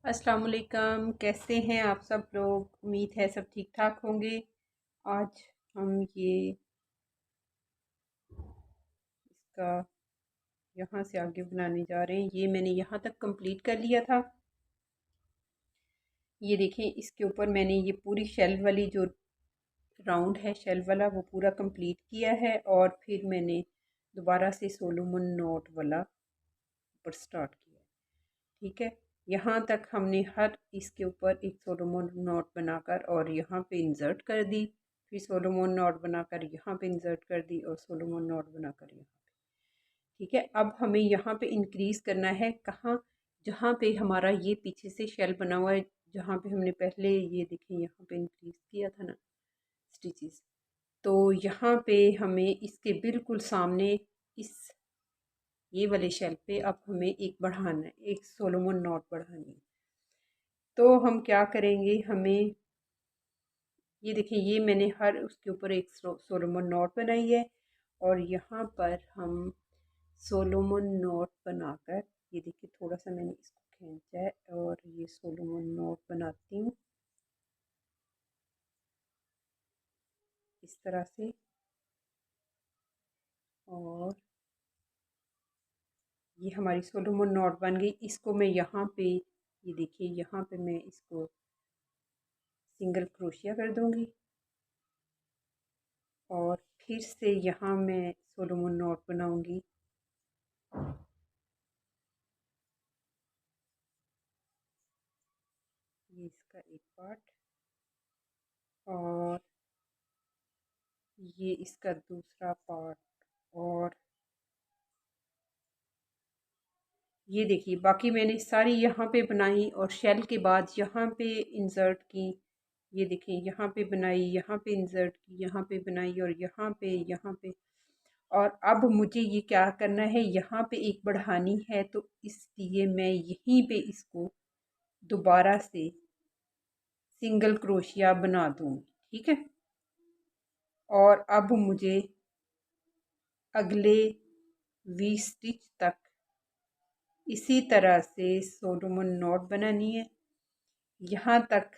अस्सलाम वालेकुम। कैसे हैं आप सब लोग? उम्मीद है सब ठीक ठाक होंगे। आज हम ये इसका यहाँ से आगे बनाने जा रहे हैं। ये मैंने यहाँ तक कंप्लीट कर लिया था। ये देखें, इसके ऊपर मैंने ये पूरी शेल वाली जो राउंड है शेल वाला वो पूरा कंप्लीट किया है, और फिर मैंने दोबारा से सोलोमन नॉट वाला ऊपर स्टार्ट किया है। ठीक है, यहाँ तक हमने हर इसके ऊपर एक सोलोमन नॉट बनाकर और यहाँ पे इंसर्ट कर दी, फिर सोलोमन नॉट बनाकर यहाँ पे इंसर्ट कर दी और सोलोमन नॉट बनाकर यहाँ पे। ठीक है, अब हमें यहाँ पे इंक्रीज करना है। कहाँ? जहाँ पे हमारा ये पीछे से शेल बना हुआ है, जहाँ पे हमने पहले ये देखें यहाँ पे इंक्रीज किया था ना स्टिचेस, तो यहाँ पे हमें इसके बिल्कुल सामने इस ये वाले शेल पे अब हमें एक बढ़ाना है, एक सोलोमन नॉट बढ़ानी है। तो हम क्या करेंगे, हमें ये देखिए, ये मैंने हर उसके ऊपर एक सोलोमन नॉट बनाई है, और यहाँ पर हम सोलोमन नॉट बनाकर, ये देखिए थोड़ा सा मैंने इसको खींचा है और ये सोलोमन नॉट बनाती हूँ इस तरह से। और ये हमारी सोलोमन नॉट बन गई। इसको मैं यहाँ पे, ये देखिए यहाँ पे मैं इसको सिंगल क्रोशिया कर दूँगी, और फिर से यहाँ मैं सोलोमन नॉट बनाऊँगी। ये इसका एक पार्ट, और ये इसका दूसरा पार्ट, और ये देखिए बाकी मैंने सारी यहाँ पे बनाई और शेल के बाद यहाँ पे इंसर्ट की। ये देखिए यहाँ पे बनाई, यहाँ पे इंसर्ट की, यहाँ पे बनाई, और यहाँ पे, यहाँ पे। और अब मुझे ये क्या करना है, यहाँ पे एक बढ़ानी है, तो इसलिए मैं यहीं पे इसको दोबारा से सिंगल क्रोशिया बना दूँगी। ठीक है, और अब मुझे अगले 20 स्टिच तक इसी तरह से सोलोमन नॉट बनानी है। यहाँ तक,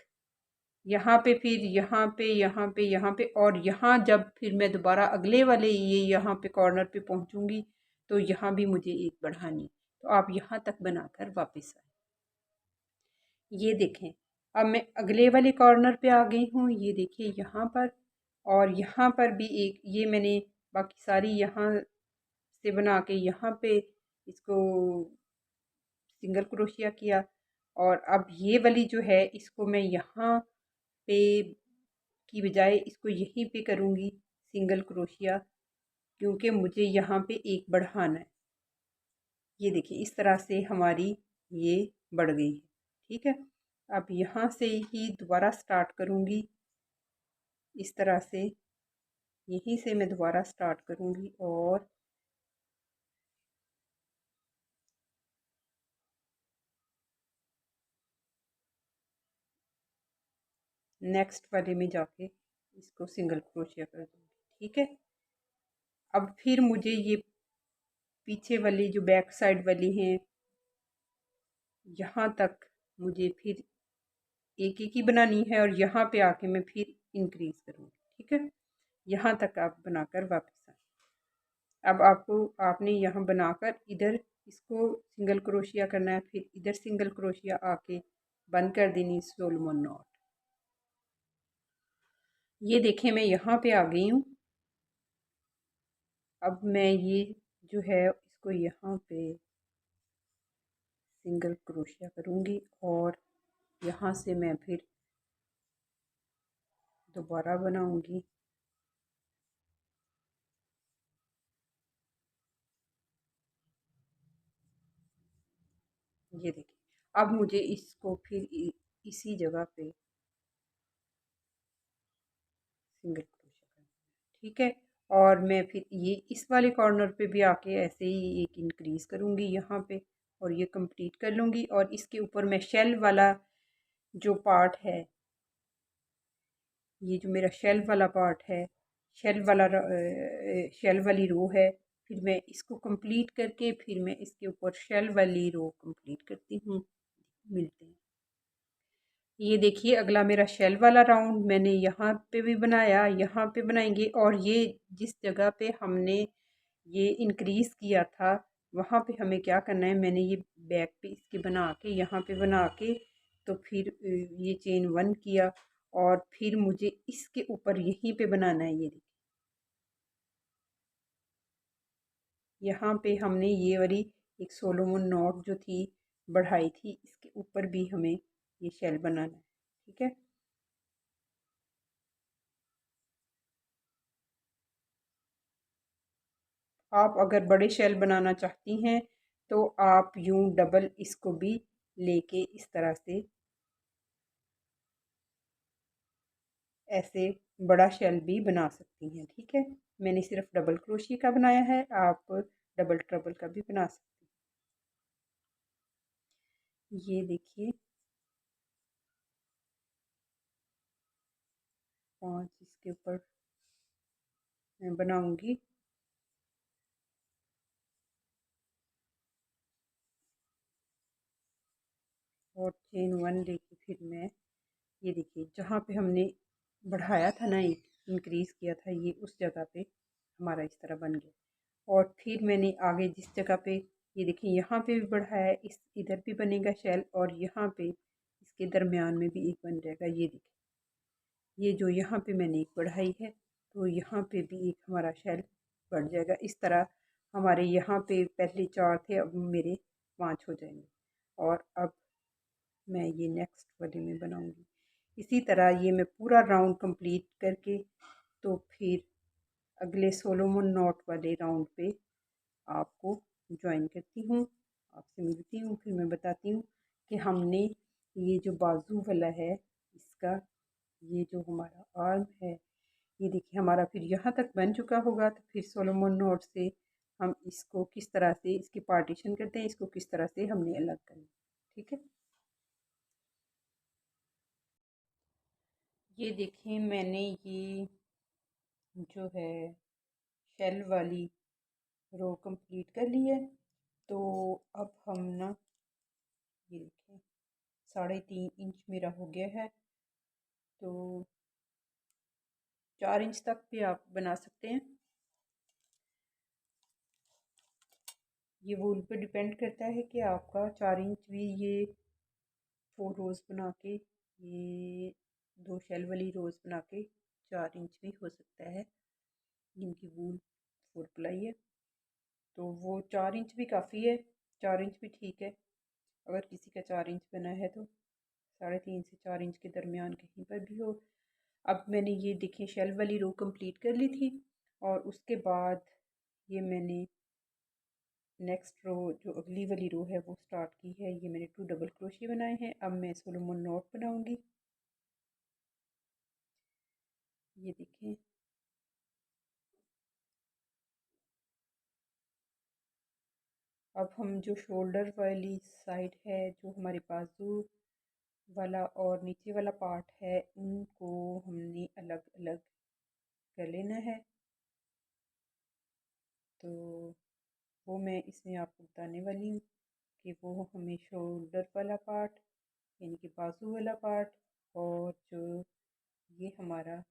यहाँ पे, फिर यहाँ पे, यहाँ पे, यहाँ पे, और यहाँ जब फिर मैं दोबारा अगले वाले ये यहाँ पे कॉर्नर पे पहुँचूँगी तो यहाँ भी मुझे एक बढ़ानी। तो आप यहाँ तक बनाकर वापस आए। ये देखें, अब मैं अगले वाले कॉर्नर पे आ गई हूँ। ये देखिए यहाँ पर, और यहाँ पर भी एक, ये मैंने बाकी सारी यहाँ से बना के यहाँ पे इसको सिंगल क्रोशिया किया, और अब ये वाली जो है इसको मैं यहाँ पे की बजाय इसको यहीं पे करूँगी सिंगल क्रोशिया, क्योंकि मुझे यहाँ पे एक बढ़ाना है। ये देखिए इस तरह से हमारी ये बढ़ गई है। ठीक है, अब यहाँ से ही दोबारा स्टार्ट करूँगी इस तरह से, यहीं से मैं दोबारा स्टार्ट करूँगी, और नेक्स्ट वाले में जाके इसको सिंगल क्रोशिया कर दूँगी। ठीक है, अब फिर मुझे ये पीछे वाली जो बैक साइड वाली हैं यहाँ तक मुझे फिर एक एक ही बनानी है, और यहाँ पे आके मैं फिर इंक्रीज करूँगी। ठीक है, यहाँ तक आप बनाकर वापस आए। अब आपको, आपने यहाँ बनाकर इधर इसको सिंगल क्रोशिया करना है, फिर इधर सिंगल क्रोशिया आके बंद कर देनी सोलोमन नॉट। ये देखें मैं यहाँ पे आ गई हूँ। अब मैं ये जो है इसको यहाँ पे सिंगल क्रोशिया करूँगी, और यहाँ से मैं फिर दोबारा बनाऊँगी। ये देखिए, अब मुझे इसको फिर इसी जगह पे सिंगल क्रोशिया करना है। ठीक है, और मैं फिर ये इस वाले कॉर्नर पे भी आके ऐसे ही एक इंक्रीज करूँगी यहाँ पे, और ये कंप्लीट कर लूँगी, और इसके ऊपर मैं शेल वाला जो पार्ट है, ये जो मेरा शेल वाला पार्ट है, शेल वाला शेल वाली रो है, फिर मैं इसको कंप्लीट करके फिर मैं इसके ऊपर शेल वाली रो कंप्लीट करती हूँ। मिलते हैं। ये देखिए अगला मेरा शेल वाला राउंड मैंने यहाँ पे भी बनाया, यहाँ पे बनाएंगे। और ये जिस जगह पे हमने ये इंक्रीज़ किया था वहाँ पे हमें क्या करना है, मैंने ये बैक पे इसके बना के यहाँ पे बना के तो फिर ये चेन 1 किया और फिर मुझे इसके ऊपर यहीं पे बनाना है। ये देखिए यहाँ पे हमने ये वाली एक सोलोमन नॉट जो थी बढ़ाई थी, इसके ऊपर भी हमें ये शेल बनाना है। ठीक है, आप अगर बड़े शेल बनाना चाहती हैं तो आप यूं डबल इसको भी लेके इस तरह से ऐसे बड़ा शेल भी बना सकती हैं। ठीक है, मैंने सिर्फ डबल क्रोशिया का बनाया है, आप डबल ट्रबल का भी बना सकती हैं। ये देखिए 5 इसके ऊपर मैं बनाऊंगी। और चेन 1 लेके फिर मैं ये देखिए जहाँ पे हमने बढ़ाया था ना, एक इंक्रीज़ किया था, ये उस जगह पे हमारा इस तरह बन गया। और फिर मैंने आगे जिस जगह पे ये देखिए यहाँ पे भी बढ़ाया है, इस इधर भी बनेगा शेल और यहाँ पे इसके दरमियान में भी एक बन जाएगा। ये देखिए ये जो यहाँ पे मैंने एक बढ़ाई है तो यहाँ पे भी एक हमारा शेल बढ़ जाएगा। इस तरह हमारे यहाँ पे पहले 4 थे, अब मेरे 5 हो जाएंगे। और अब मैं ये नेक्स्ट वाले में बनाऊंगी। इसी तरह ये मैं पूरा राउंड कंप्लीट करके तो फिर अगले सोलोमन नॉट वाले राउंड पे आपको ज्वाइन करती हूँ, आपसे मिलती हूँ। फिर मैं बताती हूँ कि हमने ये जो बाजू वाला है इसका, ये जो हमारा आर्म है, ये देखिए हमारा फिर यहाँ तक बन चुका होगा। तो फिर सोलोमन नॉट से हम इसको किस तरह से इसकी पार्टीशन करते हैं, इसको किस तरह से हमने अलग करना। ठीक है, ये देखिए मैंने ये जो है शेल वाली रो कंप्लीट कर ली है। तो अब हम ना ये देखिए 3.5 इंच मेरा हो गया है। तो 4 इंच तक भी आप बना सकते हैं। ये वूल पे डिपेंड करता है कि आपका 4 इंच भी ये 4 रोज़ बना के, ये 2 शेल वाली रोज़ बना के 4 इंच भी हो सकता है जिनकी वूल 4 प्लाई है। तो वो 4 इंच भी काफ़ी है, 4 इंच भी ठीक है। अगर किसी का 4 इंच बना है तो 3.5 से 4 इंच के दरमियान कहीं पर भी हो। अब मैंने ये देखिए शेल वाली रो कंप्लीट कर ली थी और उसके बाद ये मैंने नेक्स्ट रो जो अगली वाली रो है वो स्टार्ट की है। ये मैंने 2 डबल क्रोशिया बनाए हैं। अब मैं सोलोमन नॉट बनाऊंगी। ये देखें अब हम जो शोल्डर वाली साइड है, जो हमारे बाजू वाला और नीचे वाला पार्ट है, उनको हमने अलग अलग कर लेना है। तो वो मैं इसमें आपको बताने वाली हूँ कि वो हमें शोल्डर वाला पार्ट यानी कि बाजू वाला पार्ट और जो ये हमारा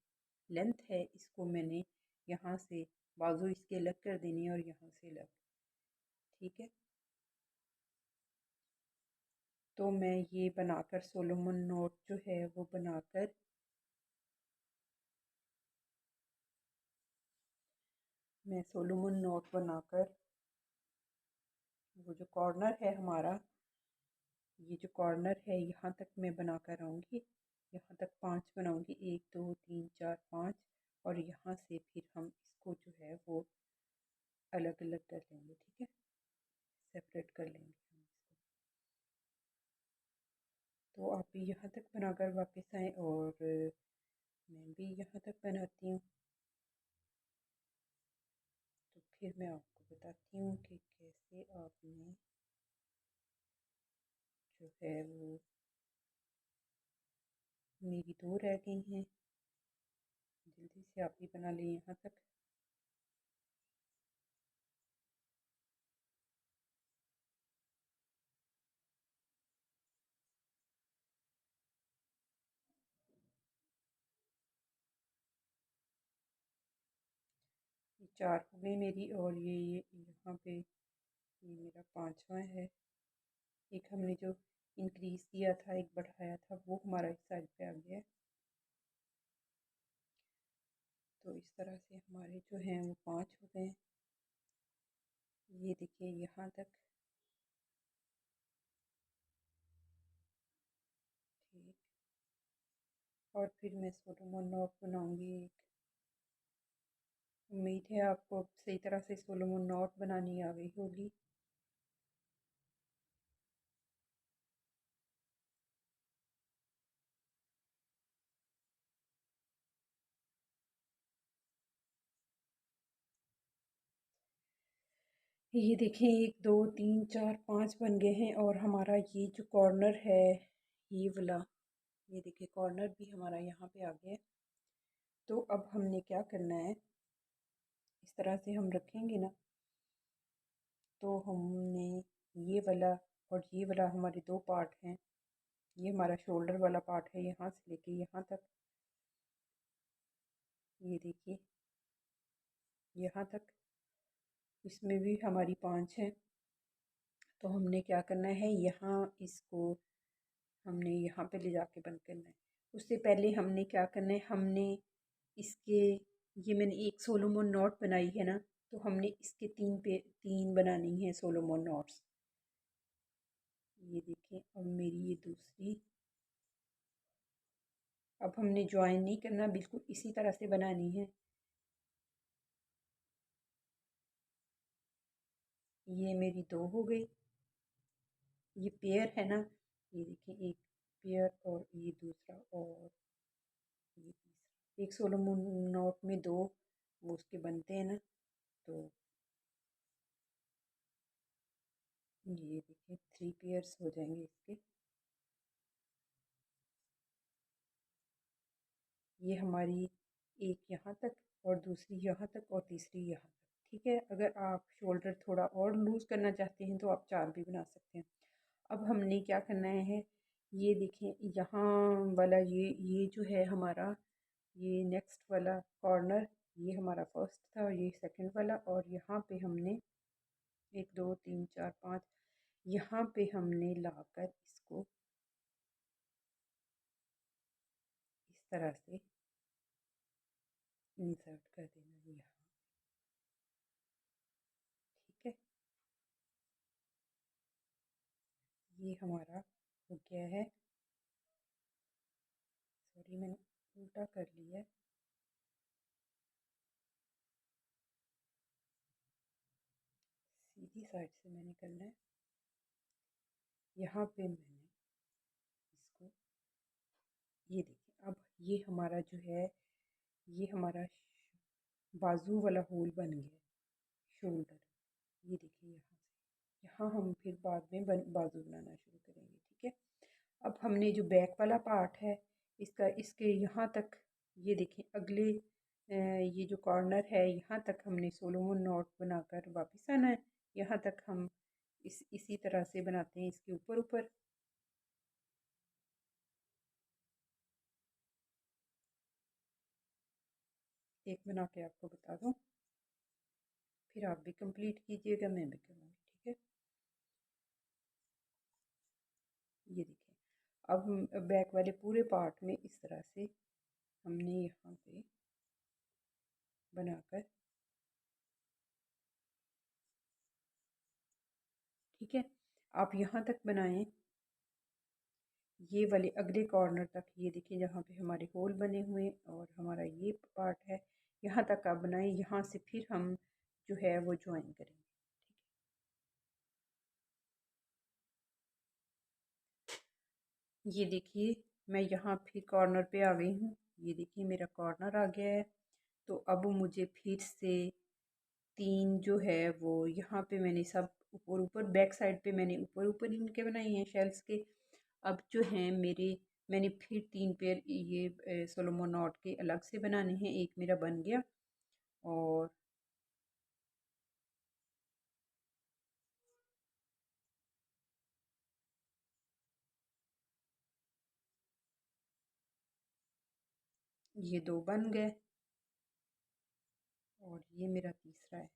लेंथ है, इसको मैंने यहाँ से बाजू इसके अलग कर देनी है और यहाँ से अलग। ठीक है, तो मैं ये बनाकर सोलोमन नॉट जो है वो बनाकर मैं सोलोमन नॉट बनाकर वो जो कॉर्नर है हमारा, ये जो कॉर्नर है यहाँ तक मैं बनाकर आऊँगी। यहाँ तक 5 बनाऊँगी, 1 2 3 4 5। और यहाँ से फिर हम इसको जो है वो अलग अलग कर लेंगे। ठीक है, सेपरेट कर लेंगे हम इसको। तो आप भी यहाँ तक बनाकर वापस आएँ और मैं भी यहाँ तक बनाती हूँ। तो फिर मैं आपको बताती हूँ कि कैसे आपने जो है वो, मेरी 2 रह गई हैं, जल्दी से आप भी बना लें यहाँ तक। 4 हो गई मेरी, और ये यहाँ पे ये मेरा 5वां है। एक हमने जो इंक्रीज़ किया था, एक बढ़ाया था, वो हमारा इस साइड पे आ गया है। तो इस तरह से हमारे जो हैं वो 5 हो गए। ये देखिए यहाँ तक। ठीक। और फिर मैं सोलोमन नॉट बनाऊंगी एक। उम्मीद है आपको सही तरह से सोलोमन नॉट बनानी आ गई होगी। ये देखें, 1 2 3 4 5 बन गए हैं। और हमारा ये जो कॉर्नर है, ये वाला, ये देखिए कॉर्नर भी हमारा यहाँ पे आ गया है। तो अब हमने क्या करना है, इस तरह से हम रखेंगे ना, तो हमने ये वाला और ये वाला, हमारे 2 पार्ट हैं। ये हमारा शोल्डर वाला पार्ट है, यहाँ से लेके यहाँ तक, ये देखिए यहाँ तक। इसमें भी हमारी 5 हैं। तो हमने क्या करना है, यहाँ इसको हमने यहाँ पे ले जाके बंद करना है। उससे पहले हमने क्या करना है, हमने इसके, ये मैंने एक सोलोमन नॉट बनाई है ना, तो हमने इसके 3 बनानी है सोलोमन नॉट्स। ये देखिए, अब मेरी ये दूसरी। अब हमने ज्वाइन नहीं करना, बिल्कुल इसी तरह से बनानी है। ये मेरी 2 हो गई। ये पेयर है ना, ये देखिए एक पेयर, और ये दूसरा, और ये तीसरा। एक सोलोमन नॉट में 2 वो उसके बनते हैं ना, तो ये देखिए 3 पेयर्स हो जाएंगे इसके। ये हमारी एक यहाँ तक, और दूसरी यहाँ तक, और तीसरी यहाँ तक। ठीक है, अगर आप शोल्डर थोड़ा और लूज़ करना चाहते हैं तो आप 4 भी बना सकते हैं। अब हमने क्या करना है, ये देखें यहाँ वाला, ये जो है हमारा, ये नेक्स्ट वाला कॉर्नर, ये हमारा फर्स्ट था, और ये सेकंड वाला। और यहाँ पे हमने 1 2 3 4 5, यहाँ पे हमने लाकर इसको इस तरह से इंसर्ट कर देना है यहाँ। ठीक है, ये हमारा हो गया है। सॉरी, मैंने उल्टा कर लिया है। सीधी साइड से मैंने करना है। यहाँ पे मैंने इसको, ये देखिए, अब ये हमारा जो है, ये हमारा बाजू वाला होल बन गया, शोल्डर। ये देखिए यहाँ से, यहाँ हम फिर बाद में बाजू बनाना शुरू करेंगे। ठीक है, अब हमने जो बैक वाला पार्ट है इसका, इसके यहाँ तक, ये देखिए अगले ये जो कॉर्नर है, यहाँ तक हमने सोलोमन नॉट बनाकर वापस आना है। यहाँ तक हम इसी तरह से बनाते हैं, इसके ऊपर ऊपर। एक बना के आपको बता दूँ, फिर आप भी कंप्लीट कीजिएगा, मैं भी करूँगी। ठीक है, ये देखिए, अब हम बैक वाले पूरे पार्ट में इस तरह से हमने यहाँ पे बनाकर, ठीक है, आप यहाँ तक बनाएं, ये वाले अगले कॉर्नर तक। ये देखिए जहाँ पे हमारे होल बने हुए और हमारा ये पार्ट है, यहाँ तक आप बनाएं। यहाँ से फिर हम जो है वो ज्वाइन करेंगे। ठीक है, ये देखिए मैं यहाँ फिर कॉर्नर पे आ गई हूँ। ये देखिए मेरा कॉर्नर आ गया है। तो अब मुझे फिर से 3 जो है वो यहाँ पे मैंने सब ऊपर ऊपर, बैक साइड पे मैंने ऊपर ऊपर इनके बनाए हैं शेल्स के। अब जो हैं मेरे, मैंने फिर 3 पेयर ये सोलोमन नॉट के अलग से बनाने हैं। एक मेरा बन गया, और ये 2 बन गए। और ये मेरा तीसरा है।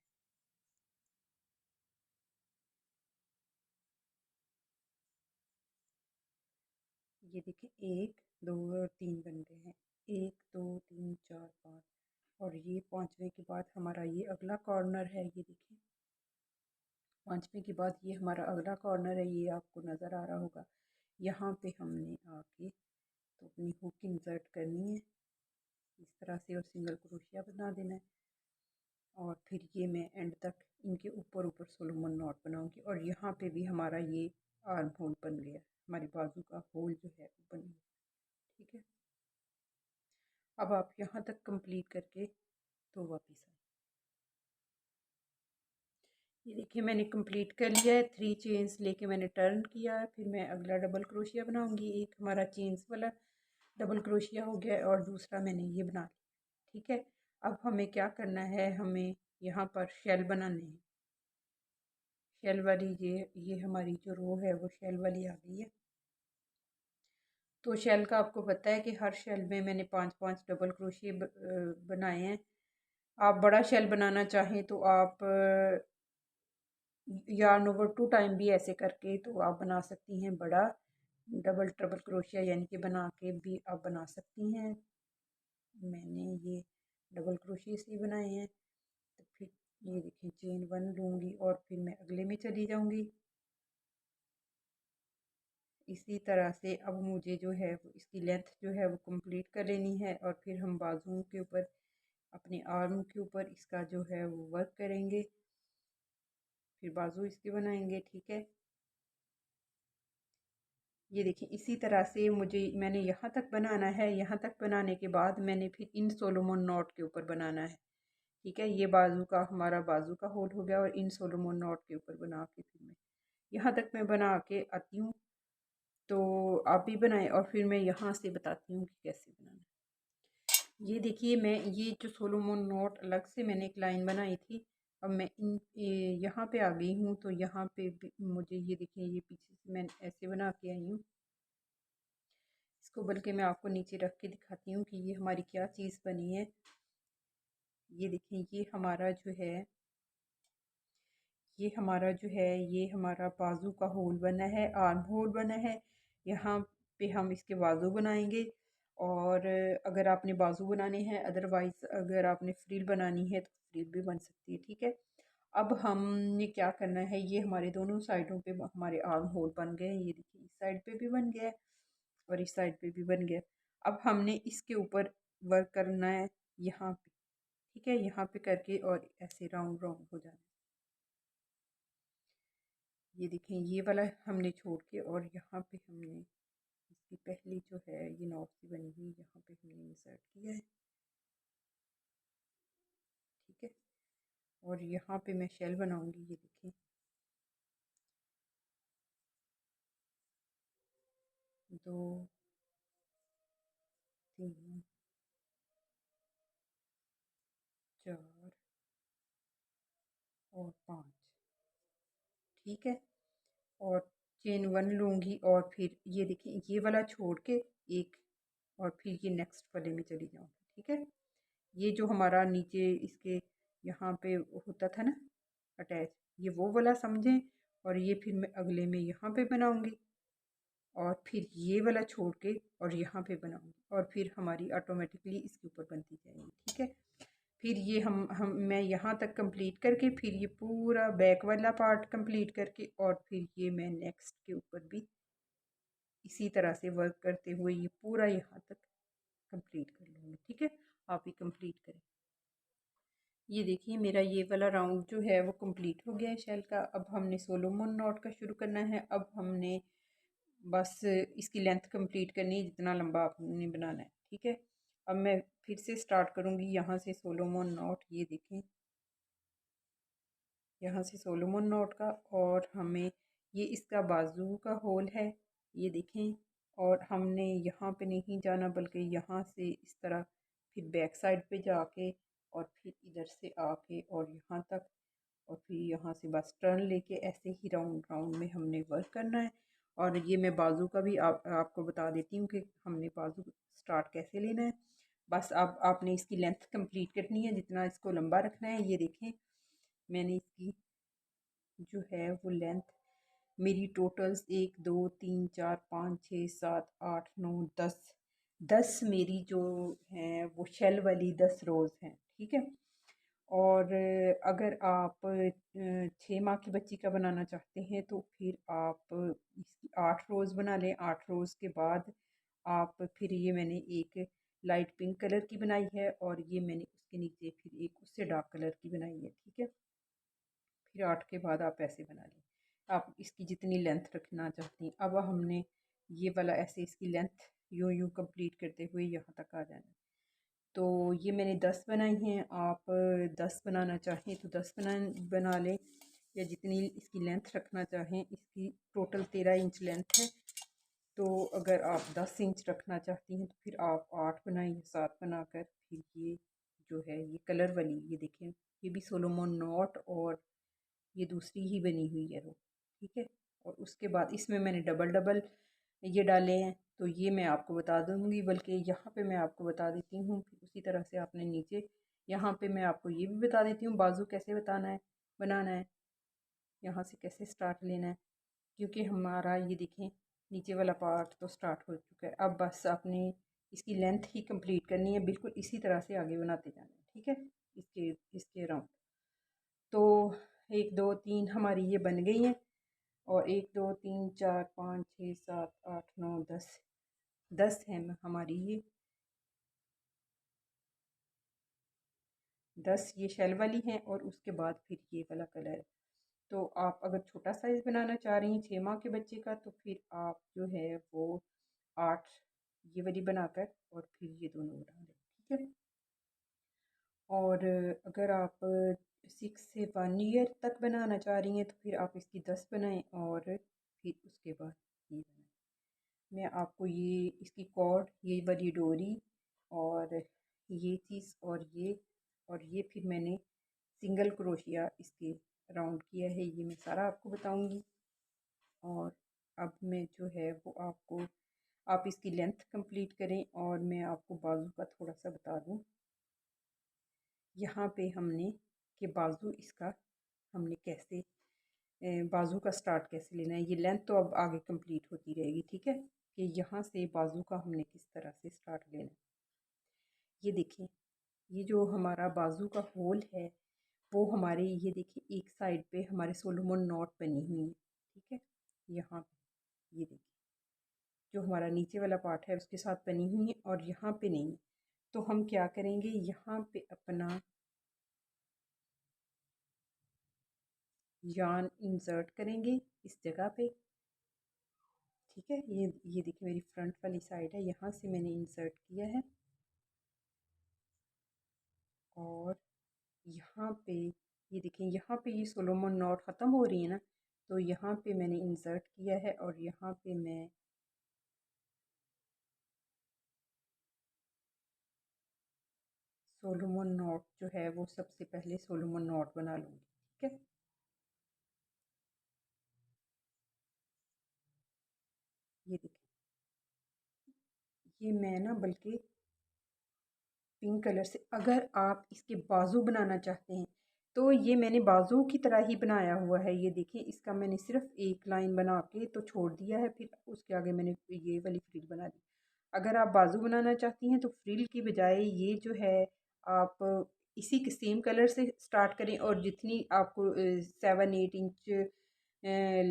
ये देखिए 1 2 और 3 बन गए हैं। 1 2 3 4 5 और ये पांचवें के बाद हमारा ये अगला कॉर्नर है। ये देखिए पांचवें के बाद ये हमारा अगला कॉर्नर है। ये आपको नज़र आ रहा होगा। यहाँ पे हमने आके तो अपनी हुक इंसर्ट करनी है इस तरह से और सिंगल क्रोशिया बना देना है। और फिर ये मैं एंड तक इनके ऊपर ऊपर सोलोमन नॉट बनाऊंगी। और यहाँ पे भी हमारा ये आर्म होल बन गया, हमारी बाजू का होल जो है वो बन गया। ठीक है, अब आप यहाँ तक कंप्लीट करके तो वापस आए। ये देखिए मैंने कंप्लीट कर लिया है। 3 चेन्स लेके मैंने टर्न किया है। फिर मैं अगला डबल क्रोशिया बनाऊंगी। एक हमारा चेन्स वाला डबल क्रोशिया हो गया और दूसरा मैंने ये बना लिया। ठीक है, अब हमें क्या करना है, हमें यहाँ पर शेल बनाने हैं। शेल वाली ये हमारी जो रो है वो शेल वाली आ गई है। तो शेल का आपको पता है कि हर शेल में मैंने 5-5 डबल क्रोशिया बनाए हैं। आप बड़ा शेल बनाना चाहें तो आप यार्न ओवर 2 टाइम भी ऐसे करके तो आप बना सकती हैं। बड़ा डबल ट्रिपल क्रोशिया यानी कि बना के भी आप बना सकती हैं। मैंने ये डबल क्रोशिया इसलिए बनाए हैं। तो फिर ये देखिए चेन 1 लूँगी और फिर मैं अगले में चली जाऊँगी। इसी तरह से अब मुझे जो है वो इसकी लेंथ जो है वो कंप्लीट कर लेनी है। और फिर हम बाजुओं के ऊपर अपने आर्म के ऊपर इसका जो है वो वर्क करेंगे। फिर बाजू इसके बनाएंगे। ठीक है, ये देखिए इसी तरह से मैंने यहाँ तक बनाना है। यहाँ तक बनाने के बाद मैंने फिर इन सोलोमन नॉट के ऊपर बनाना है। ठीक है, ये बाजू का हमारा बाजू का होल हो गया और इन सोलोमन नॉट के ऊपर बना के फिर मैं यहाँ तक मैं बना के आती हूँ। तो आप भी बनाएं और फिर मैं यहाँ से बताती हूँ कि कैसे बनाना है। ये देखिए मैं ये जो सोलोमन नॉट अलग से मैंने एक लाइन बनाई थी। अब मैं यहाँ पे आ गई हूँ। तो यहाँ पे मुझे ये देखिए ये पीछे से मैं ऐसे बना के आई हूँ। इसको बल्कि मैं आपको नीचे रख के दिखाती हूँ कि ये हमारी क्या चीज़ बनी है। ये देखिए ये हमारा बाजू का होल बना है, आर्म होल बना है। यहाँ पे हम इसके बाजू बनाएंगे। और अगर आपने बाजू बनाने हैं, अदरवाइज अगर आपने फ्रिल बनानी है तो फ्रिल भी बन सकती है। ठीक है, अब हमने क्या करना है, ये हमारे दोनों साइडों पे हमारे आर्म होल बन गए हैं। ये देखिए इस साइड पे भी बन गया है और इस साइड पे भी बन गया। अब हमने इसके ऊपर वर्क करना है यहाँ पे। ठीक है, यहाँ पे करके और ऐसे राउंड राउंड हो जाना है। ये देखें ये वाला हमने छोड़ के और यहाँ पे हमने इसकी पहली जो है ये नॉब सी बनी हुई यहाँ पे हमने इंसर्ट किया है। ठीक है, और यहाँ पे मैं शेल बनाऊंगी। ये देखें 2 3 4 और 5। ठीक है, और चेन 1 लूँगी और फिर ये देखिए ये वाला छोड़ के एक और फिर ये नेक्स्ट वाले में चली जाऊँगी। ठीक है, ये जो हमारा नीचे इसके यहाँ पे होता था ना अटैच, ये वो वाला समझें। और ये फिर मैं अगले में यहाँ पे बनाऊँगी और फिर ये वाला छोड़ के और यहाँ पे बनाऊँगी और फिर हमारी ऑटोमेटिकली इसके ऊपर बनती जाएगी। ठीक है, फिर ये हम मैं यहाँ तक कंप्लीट करके फिर ये पूरा बैक वाला पार्ट कंप्लीट करके और फिर ये मैं नेक्स्ट के ऊपर भी इसी तरह से वर्क करते हुए ये पूरा यहाँ तक कंप्लीट कर लूँगी। ठीक है, आप ही कंप्लीट करें। ये देखिए मेरा ये वाला राउंड जो है वो कंप्लीट हो गया है शेल का। अब हमने सोलोमन नॉट का शुरू करना है। अब हमने बस इसकी लेंथ कंप्लीट करनी है जितना लंबा आपने बनाना है। ठीक है, अब मैं फिर से स्टार्ट करूँगी यहाँ से सोलोमन नॉट। ये देखें यहाँ से सोलोमन नॉट का और हमें ये इसका बाजू का होल है। ये देखें, और हमने यहाँ पे नहीं जाना बल्कि यहाँ से इस तरह फिर बैक साइड पे जाके और फिर इधर से आके और यहाँ तक और फिर यहाँ से बस टर्न लेके ऐसे ही राउंड राउंड में हमने वर्क करना है। और ये मैं बाजू का भी आपको बता देती हूँ कि हमने बाजू स्टार्ट कैसे लेना है। बस अब आपने इसकी लेंथ कंप्लीट करनी है, जितना इसको लंबा रखना है। ये देखें मैंने इसकी जो है वो लेंथ मेरी टोटल्स 1 2 3 4 5 6 7 8 9 10 10 मेरी जो है वो शेल वाली 10 रोज़ हैं, ठीक है। और अगर आप 6 माह की बच्ची का बनाना चाहते हैं तो फिर आप इसकी 8 रोज़ बना लें। 8 रोज़ के बाद आप फिर ये मैंने एक लाइट पिंक कलर की बनाई है और ये मैंने उसके नीचे फिर एक उससे डार्क कलर की बनाई है, ठीक है। फिर 8 के बाद आप ऐसे बना लें, आप इसकी जितनी लेंथ रखना चाहती हैं। अब हमने ये वाला ऐसे इसकी लेंथ यूँ यूँ कंप्लीट करते हुए यहाँ तक आ जाना है। तो ये मैंने 10 बनाई हैं, आप 10 बनाना चाहें तो 10 बना लें, या जितनी इसकी लेंथ रखना चाहें। इसकी टोटल 13 इंच लेंथ है, तो अगर आप 10 इंच रखना चाहती हैं तो फिर आप 8 बनाएं या 7 बनाकर फिर ये जो है ये कलर वाली, ये देखें ये भी सोलोमन नॉट और ये दूसरी ही बनी हुई है वो, ठीक है। और उसके बाद इसमें मैंने डबल डबल ये डाले हैं, तो ये मैं आपको बता दूंगी, बल्कि यहाँ पे मैं आपको बता देती हूँ। फिर उसी तरह से आपने नीचे यहाँ पे मैं आपको ये भी बता देती हूँ बाजू कैसे बताना है, बनाना है, यहाँ से कैसे स्टार्ट लेना है। क्योंकि हमारा ये देखें नीचे वाला पार्ट तो स्टार्ट हो चुका है। अब बस आपने इसकी लेंथ ही कंप्लीट करनी है, बिल्कुल इसी तरह से आगे बनाते जाना है, ठीक है। इसके इसके राउंड तो 1 2 3 हमारी ये बन गई हैं। और 1 2 3 4 5 6 7 8 9 10 10 है हमारी ये 10 ये शेल वाली हैं। और उसके बाद फिर ये वाला कलर है। तो आप अगर छोटा साइज़ बनाना चाह रही हैं 6 माह के बच्चे का, तो फिर आप जो है वो 8 ये वाली बनाकर और फिर ये दोनों बना लें, ठीक है। और अगर आप 6 से 1 ईयर तक बनाना चाह रही हैं तो फिर आप इसकी 10 बनाएं और फिर उसके बाद ये बनाएं। मैं आपको ये इसकी कॉर्ड, ये वाली डोरी और ये चीज़ और ये फिर मैंने सिंगल क्रोशिया इसके राउंड किया है, ये मैं सारा आपको बताऊंगी। और अब मैं जो है वो आपको, आप इसकी लेंथ कंप्लीट करें और मैं आपको बाजू का थोड़ा सा बता दूं। यहाँ पे हमने कि बाजू इसका हमने कैसे बाजू का स्टार्ट कैसे लेना है। ये लेंथ तो अब आगे कंप्लीट होती रहेगी, ठीक है। कि यहाँ से बाजू का हमने किस तरह से स्टार्ट लेना है। ये देखें ये जो हमारा बाजू का होल है वो हमारे, ये देखिए एक साइड पे हमारे सोलोमन नॉट बनी हुई है, ठीक है। यहाँ पे ये देखिए जो हमारा नीचे वाला पार्ट है उसके साथ बनी हुई है और यहाँ पे नहीं है। तो हम क्या करेंगे, यहाँ पे अपना यार्न इंसर्ट करेंगे इस जगह पे, ठीक है। ये देखिए मेरी फ्रंट वाली साइड है, यहाँ से मैंने इंसर्ट किया है। और यहाँ पे ये देखें, यहाँ पे ये सोलोमन नॉट ख़त्म हो रही है ना, तो यहाँ पे मैंने इंसर्ट किया है और यहाँ पे मैं सोलोमन नॉट जो है वो सबसे पहले सोलोमन नॉट बना लूँगी, ठीक है। ये देखें ये मैं ना बल्कि पिंक कलर से, अगर आप इसके बाजू बनाना चाहते हैं तो ये मैंने बाजू की तरह ही बनाया हुआ है। ये देखिए इसका मैंने सिर्फ एक लाइन बना के तो छोड़ दिया है, फिर उसके आगे मैंने ये वाली फ्रिल बना दी। अगर आप बाजू बनाना चाहती हैं तो फ्रिल की बजाय ये जो है आप इसी के सेम कलर से स्टार्ट करें और जितनी आपको 7 8 इंच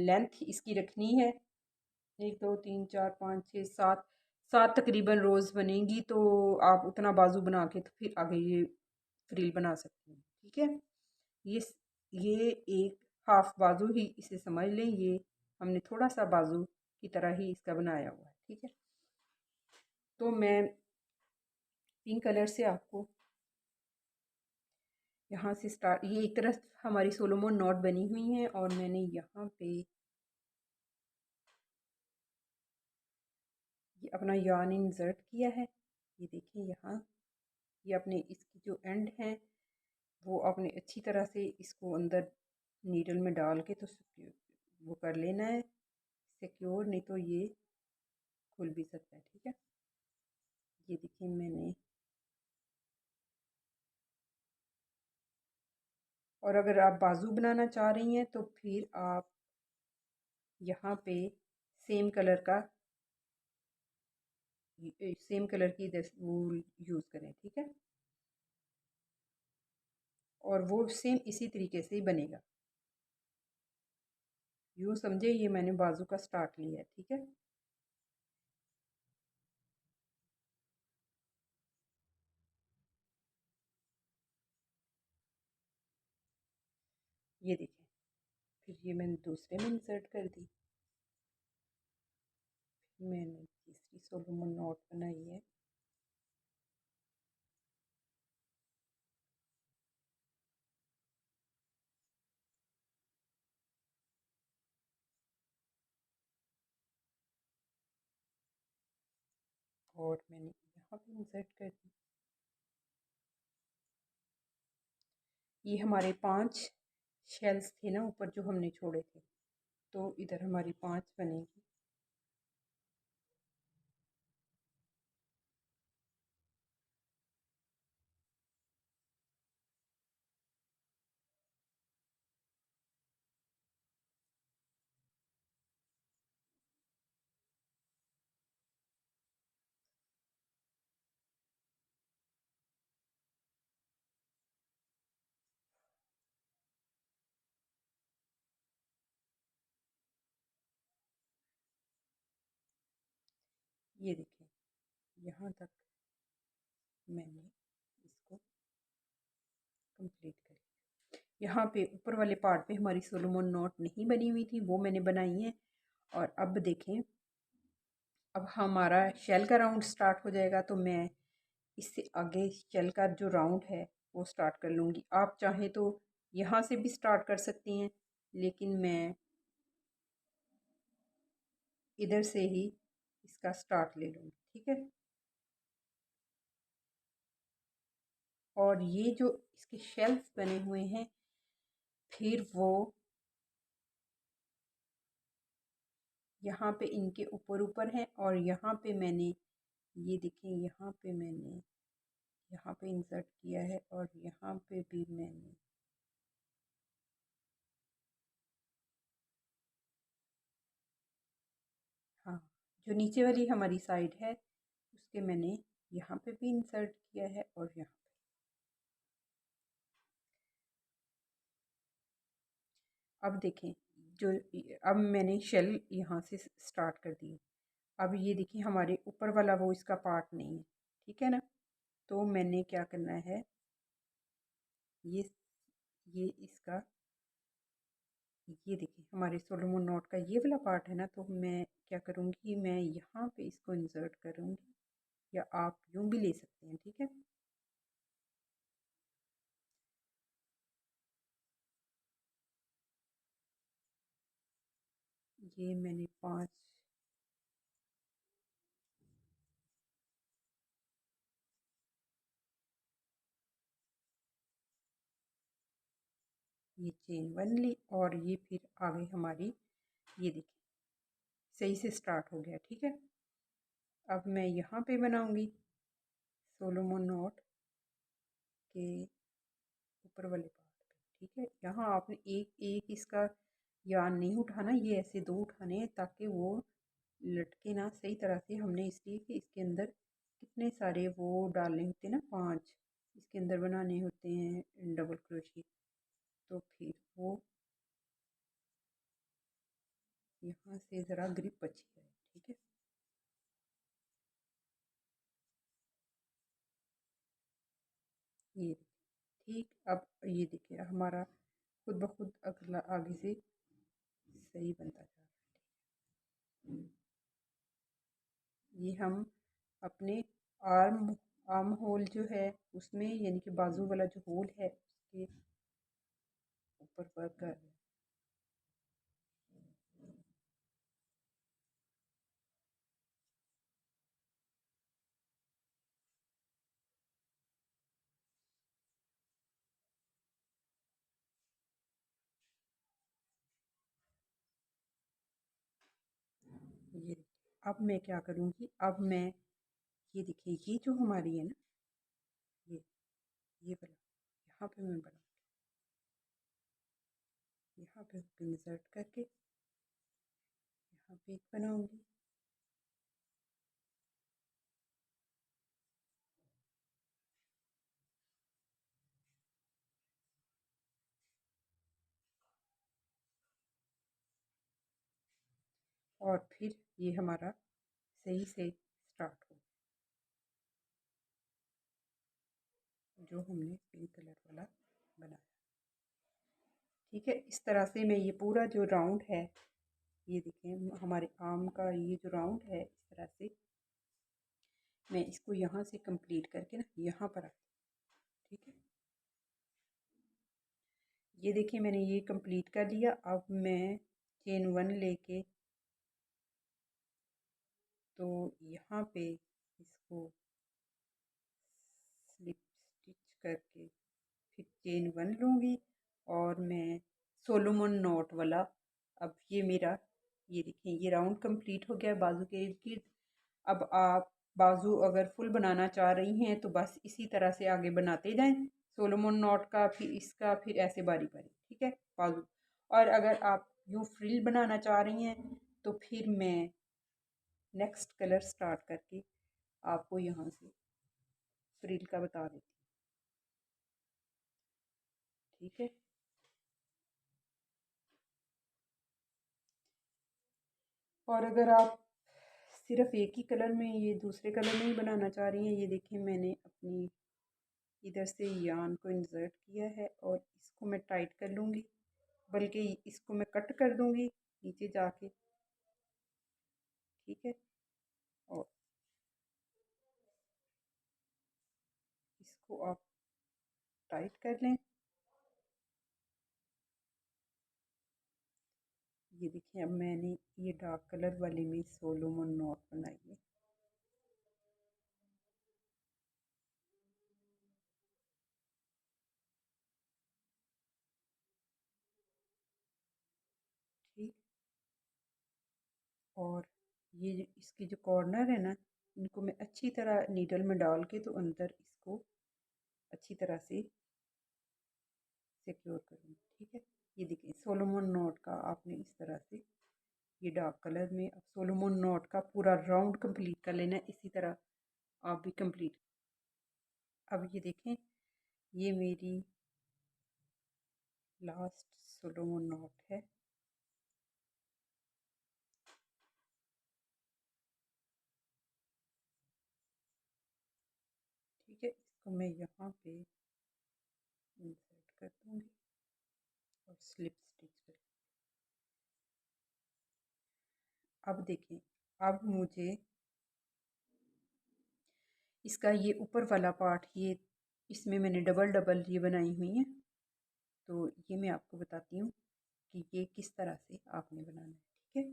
लेंथ इसकी रखनी है, 1 2 3 4 5 6 7 7 तकरीबन रोज़ बनेंगी, तो आप उतना बाजू बना के तो फिर आगे ये फ्रिल बना सकते हैं, ठीक है। ये ये एक हाफ बाजू ही इसे समझ लें, ये हमने थोड़ा सा बाजू की तरह ही इसका बनाया हुआ है, ठीक है। तो मैं पिंक कलर से आपको यहाँ से स्टार्ट, ये एक तरफ हमारी सोलोमन नॉट बनी हुई है और मैंने यहाँ पे ये अपना यार्न इंसर्ट किया है। ये देखिए यहाँ ये अपने इसकी जो एंड है वो आपने अच्छी तरह से इसको अंदर नीडल में डाल के तो वो कर लेना है सिक्योर, नहीं तो ये खुल भी सकता है, ठीक है। ये देखिए मैंने और अगर आप बाजू बनाना चाह रही हैं तो फिर आप यहाँ पे सेम कलर का सेम कलर की वूल यूज़ करें, ठीक है। और वो सेम इसी तरीके से ही बनेगा। यूँ समझे ये मैंने बाजू का स्टार्ट लिया है, ठीक है। ये देखिए, फिर ये मैंने दूसरे में इंसर्ट कर दी। मैंने तीसरी सोलोमन नॉट बनाई है। और मैंने यहाँ पे इंसर्ट कर दी। ये हमारे 5 शेल्स थे ना ऊपर जो हमने छोड़े थे, तो इधर हमारी 5 बनेगी। ये देखिए, यहाँ तक मैंने इसको कंप्लीट कर लिया। यहाँ पे ऊपर वाले पार्ट पे हमारी सोलोमन नॉट नहीं बनी हुई थी, वो मैंने बनाई है। और अब देखें, अब हमारा शेल का राउंड स्टार्ट हो जाएगा, तो मैं इससे आगे शेल का जो राउंड है वो स्टार्ट कर लूँगी। आप चाहें तो यहाँ से भी स्टार्ट कर सकती हैं, लेकिन मैं इधर से ही इसका स्टार्ट ले लूँगी, ठीक है। और ये जो इसके शेल्स बने हुए हैं, फिर वो यहाँ पे इनके ऊपर ऊपर हैं। और यहाँ पे मैंने, ये देखें, यहाँ पे मैंने यहाँ पे इंसर्ट किया है और यहाँ पे भी मैंने, हाँ, जो नीचे वाली हमारी साइड है उसके मैंने यहाँ पे भी इंसर्ट किया है और यहाँ पे। अब देखें, जो अब मैंने शेल यहाँ से स्टार्ट कर दी। अब ये देखिए, हमारे ऊपर वाला वो इसका पार्ट नहीं है, ठीक है ना। तो मैंने क्या करना है, ये ये इसका, ये देखिए हमारे सोलोमन नॉट का ये वाला पार्ट है ना, तो मैं क्या करूँगी, मैं यहाँ पे इसको इंसर्ट करूँगी, या आप यूँ भी ले सकते हैं, ठीक है। ये मैंने 5, ये चेन 1 ली और ये फिर आ गई हमारी, ये देखिए सही से स्टार्ट हो गया, ठीक है। अब मैं यहाँ पे बनाऊँगी सोलोमन नॉट के ऊपर वाले पार्ट पे, ठीक है। यहाँ आपने एक एक इसका यान नहीं उठाना, ये ऐसे 2 उठाने हैं ताकि वो लटके ना सही तरह से। हमने इसलिए कि इसके अंदर कितने सारे वो डालने होते हैं ना, 5 इसके अंदर बनाने होते हैं डबल क्रोशिया, तो फिर वो यहाँ से ज़रा ग्रिप अच्छी है, ठीक है। ये ठीक, अब ये देखिए हमारा खुद ब खुद अगला आगे से सही बनता जा रहा है। ये हम अपने आर्म आर्म होल जो है उसमें, यानी कि बाजू वाला जो होल है उसके ऊपर वर्क कर रहे हैं। ये अब मैं क्या करूँगी, अब मैं, ये देखिए ये जो हमारी है ना, ये ये वाला यहाँ पे मैं बनाऊँगी। यहाँ पे इंसर्ट करके यहाँ पे एक बनाऊंगी। और फिर ये हमारा सही से स्टार्ट हो, जो हमने पिंक कलर वाला बनाया। ठीक है, इस तरह से मैं ये पूरा जो राउंड है, ये देखें हमारे आम का ये जो राउंड है, इस तरह से मैं इसको यहाँ से कंप्लीट करके ना यहाँ पर आती। ठीक है, ये देखिए मैंने ये कंप्लीट कर लिया। अब मैं चेन 1 लेके तो यहाँ पे इसको स्लिप स्टिच करके फिर चेन 1 लूँगी और मैं सोलोमन नॉट वाला, अब ये मेरा, ये देखें ये राउंड कंप्लीट हो गया बाजू के इर्द गिर्द। अब आप बाजू अगर फुल बनाना चाह रही हैं तो बस इसी तरह से आगे बनाते जाएं, सोलोमन नॉट का फिर इसका फिर ऐसे बारी बारी। ठीक है, बाजू। और अगर आप यूँ फ्रिल बनाना चाह रही हैं तो फिर मैं नेक्स्ट कलर स्टार्ट करके आपको यहाँ से फ्रिल का बता देती हूँ। ठीक है, और अगर आप सिर्फ एक ही कलर में, ये दूसरे कलर में ही बनाना चाह रही हैं, ये देखिए मैंने अपनी इधर से यान को इंसर्ट किया है और इसको मैं टाइट कर लूँगी, बल्कि इसको मैं कट कर दूँगी नीचे जाके। ठीक है, और इसको आप टाइट कर लें। ये देखिए अब मैंने ये डार्क कलर वाले में सोलोमन नॉट बनाई है। ठीक, और ये इसकी जो कॉर्नर है ना, इनको मैं अच्छी तरह नीडल में डाल के तो अंदर इसको अच्छी तरह से सिक्योर करूँगी। ठीक है, ये देखिए सोलोमन नॉट का आपने इस तरह से ये डार्क कलर में अब सोलोमन नॉट का पूरा राउंड कंप्लीट कर लेना है। इसी तरह आप भी कंप्लीट। अब ये देखें ये मेरी लास्ट सोलोमन नॉट है। ठीक है, इसको मैं यहाँ पे इंसर्ट कर दूँगी और स्लिप स्टिच कर। अब देखें, अब मुझे इसका ये ऊपर वाला पार्ट, ये इसमें मैंने डबल डबल ये बनाई हुई है, तो ये मैं आपको बताती हूँ कि ये किस तरह से आपने बनाना है। ठीक है,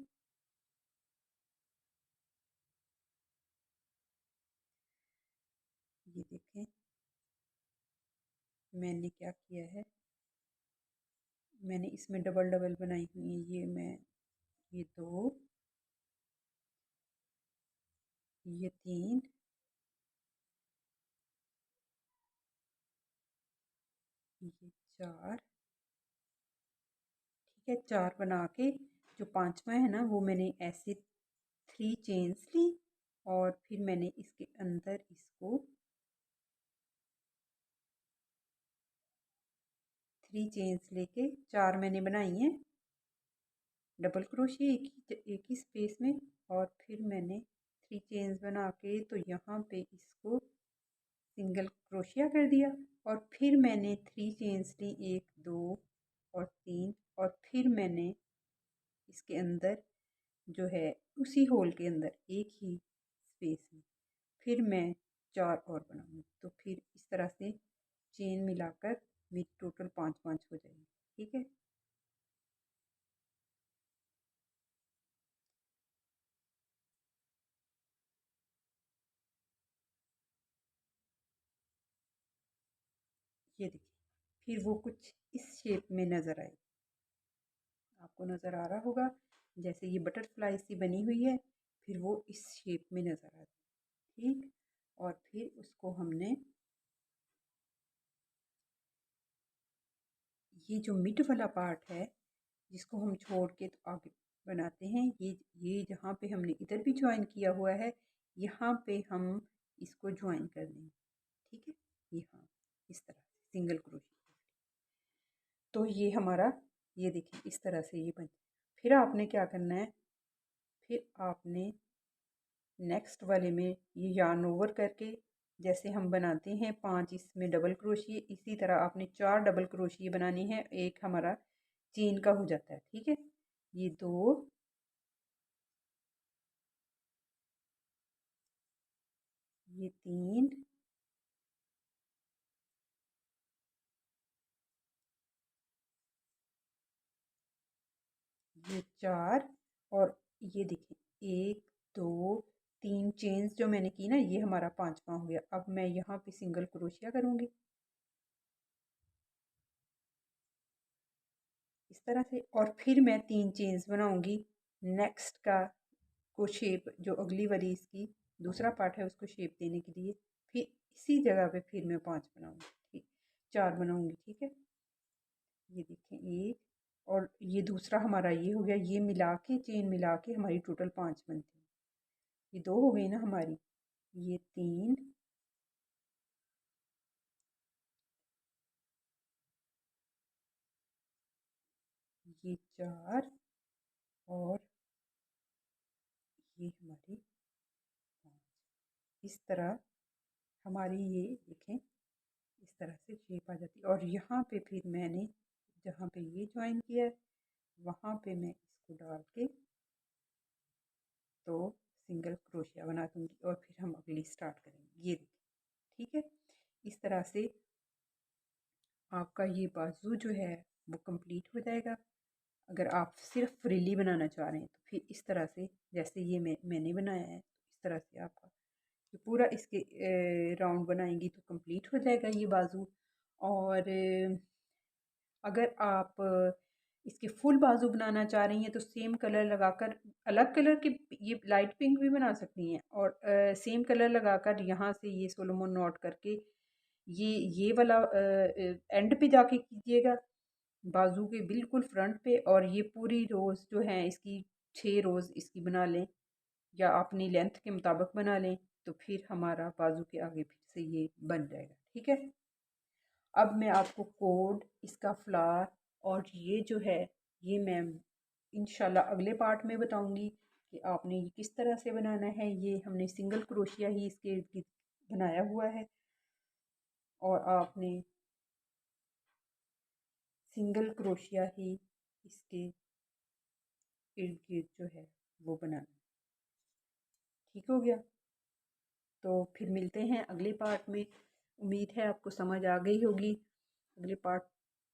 ये देखें मैंने क्या किया है, मैंने इसमें डबल डबल बनाई हुई है। ये मैं ये 2, ये 3, ये 4। ठीक है, 4 बना के जो पांचवा है ना वो मैंने ऐसे 3 चेन्स ली और फिर मैंने इसके अंदर इसको 3 चेन्स लेके 4 मैंने बनाई हैं डबल क्रोशिया एक ही स्पेस में। और फिर मैंने 3 चेन्स बना के तो यहाँ पे इसको सिंगल क्रोशिया कर दिया और फिर मैंने 3 चेन्स ली, 1 2 और 3, और फिर मैंने इसके अंदर जो है उसी होल के अंदर एक ही स्पेस में फिर मैं 4 और बनाऊंगी, तो फिर इस तरह से चेन मिलाकर मेरी टोटल 5 हो जाएगी। ठीक है, ये देखिए फिर वो कुछ इस शेप में नज़र आए, आपको नज़र आ रहा होगा जैसे ये बटरफ्लाई सी बनी हुई है, फिर वो इस शेप में नज़र आती है। ठीक, और फिर उसको हमने ये जो मिड वाला पार्ट है जिसको हम छोड़ के तो आगे बनाते हैं। ये जहाँ पे हमने इधर भी ज्वाइन किया हुआ है, यहाँ पे हम इसको ज्वाइन कर देंगे। ठीक है, यहाँ इस तरह से सिंगल क्रोशिया। तो ये हमारा, ये देखिए इस तरह से ये बन। फिर आपने क्या करना है, फिर आपने नेक्स्ट वाले में ये यार्न ओवर करके, जैसे हम बनाते हैं 5 इसमें डबल क्रोशिए, इसी तरह आपने 4 डबल क्रोशिए बनानी है। एक हमारा चेन का हो जाता है। ठीक है, ये 2, ये 3, ये 4, और ये देखिए 1 2 3 चेन्स जो मैंने की ना, ये हमारा 5वां हो गया। अब मैं यहाँ पे सिंगल क्रोशिया करूँगी इस तरह से, और फिर मैं 3 चेन्स बनाऊंगी नेक्स्ट का को शेप, जो अगली वाली इसकी दूसरा पार्ट है उसको शेप देने के लिए। फिर इसी जगह पे फिर मैं 5 बनाऊंगी। ठीक, 4 बनाऊंगी। ठीक है, ये देखें 1, और ये दूसरा हमारा ये हो गया। ये मिला के, चेन मिला के हमारी टोटल 5 बनती है। ये 2 हो गई ना हमारी, ये 3, ये 4, और ये हमारी 5। इस तरह हमारी ये देखें इस तरह से शेप आ जाती है। और यहाँ पे फिर मैंने जहाँ पे ये ज्वाइन किया है, वहाँ पे मैं इसको डाल के तो सिंगल क्रोशिया बना दूंगी, और फिर हम अगली स्टार्ट करेंगे। ये देखिए, ठीक है, इस तरह से आपका ये बाजू जो है वो कंप्लीट हो जाएगा। अगर आप सिर्फ फ्रीली बनाना चाह रहे हैं तो फिर इस तरह से, जैसे ये मैंने बनाया है, तो इस तरह से आपका ये पूरा इसके राउंड बनाएंगी तो कंप्लीट हो जाएगा ये बाजू। और अगर आप इसके फुल बाजू बनाना चाह रही हैं तो सेम कलर लगाकर, अलग कलर के, ये लाइट पिंक भी बना सकती हैं, और सेम कलर लगाकर यहाँ से ये सोलोमन नॉट करके ये वाला एंड पे जाके कीजिएगा, बाजू के बिल्कुल फ्रंट पे। और ये पूरी रोज़ जो है इसकी 6 रोज़ इसकी बना लें, या अपनी लेंथ के मुताबिक बना लें, तो फिर हमारा बाजू के आगे फिर से ये बन जाएगा। ठीक है, अब मैं आपको कोड, इसका फ्लावर, और ये जो है ये मैं इंशाल्लाह अगले पार्ट में बताऊंगी कि आपने ये किस तरह से बनाना है। ये हमने सिंगल क्रोशिया ही इसके इर्द गिर्द बनाया हुआ है, और आपने सिंगल क्रोशिया ही इसके इर्द गिर्द जो है वो बनाना। ठीक हो गया, तो फिर मिलते हैं अगले पार्ट में। उम्मीद है आपको समझ आ गई होगी। अगले पार्ट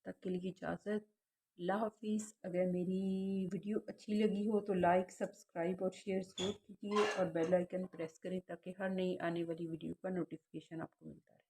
तक के लिए इजाज़त। अल्लाह हाफिज़। अगर मेरी वीडियो अच्छी लगी हो तो लाइक, सब्सक्राइब और शेयर ज़रूर कीजिए, और बेल आइकन प्रेस करें ताकि हर नई आने वाली वीडियो का नोटिफिकेशन आपको मिलता रहे।